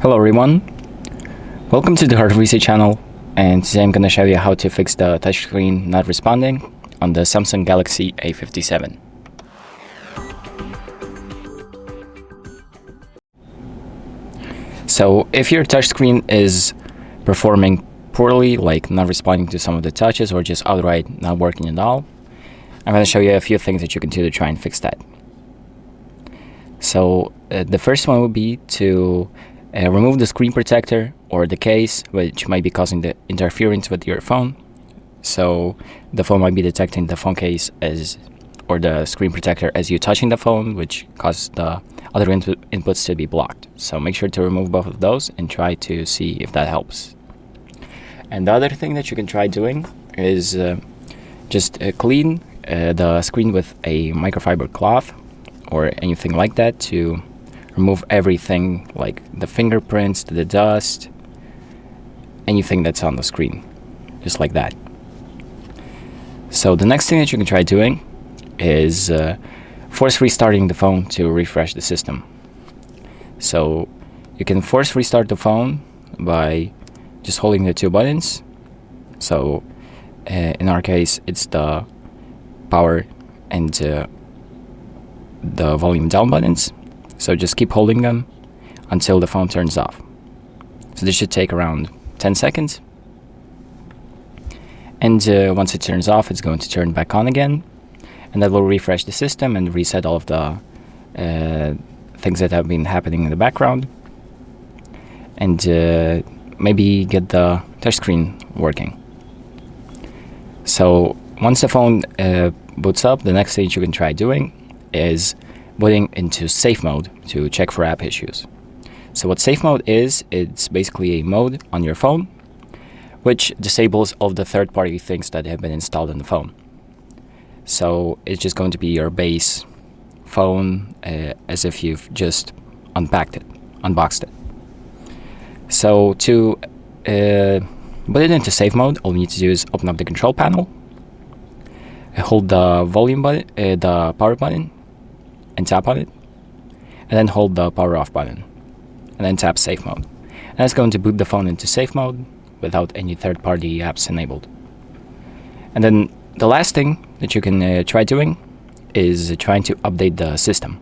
Hello everyone, welcome to the HardReset channel, and today I'm going to show you how to fix the touchscreen not responding on the SAMSUNG Galaxy A57. So if your touchscreen is performing poorly, like not responding to some of the touches or just outright not working at all, I'm going to show you a few things that you can do to try and fix that. So the first one would be to remove the screen protector or the case, which might be causing the interference with your phone. So the phone might be detecting the phone case or the screen protector as you touching the phone, which causes the other inputs to be blocked. So make sure to remove both of those and try to see if that helps. And the other thing that you can try doing is just clean the screen with a microfiber cloth or anything like that to remove everything like the fingerprints, the dust, anything that's on the screen, just like that. So the next thing that you can try doing is force restarting the phone to refresh the system. So you can force restart the phone by just holding the two buttons. So in our case, it's the power and the volume down buttons. So just keep holding them until the phone turns off. So this should take around 10 seconds. And once it turns off, it's going to turn back on again. And that will refresh the system and reset all of the things that have been happening in the background. And maybe get the touchscreen working. So once the phone boots up, the next thing you can try doing is booting into safe mode to check for app issues. So what safe mode is, it's basically a mode on your phone which disables all of the third-party things that have been installed in the phone. So it's just going to be your base phone as if you've just unboxed it. So to put it into safe mode, all you need to do is open up the control panel, hold the volume button, the power button, and tap on it, and then hold the power off button, and then tap safe mode. And that's going to boot the phone into safe mode without any third-party apps enabled. And then the last thing that you can try doing is trying to update the system.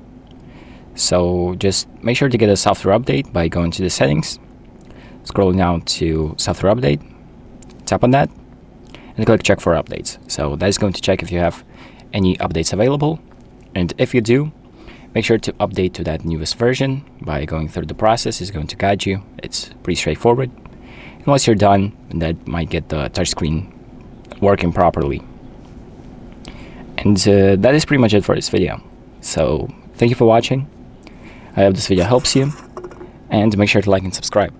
So just make sure to get a software update by going to the settings, scroll down to software update, tap on that, and click check for updates. So that is going to check if you have any updates available, and if you do, make sure to update to that newest version by going through the process. It's going to guide you. It's pretty straightforward. And once you're done, that might get the touchscreen working properly. And that is pretty much it for this video. So thank you for watching. I hope this video helps you, and make sure to like and subscribe.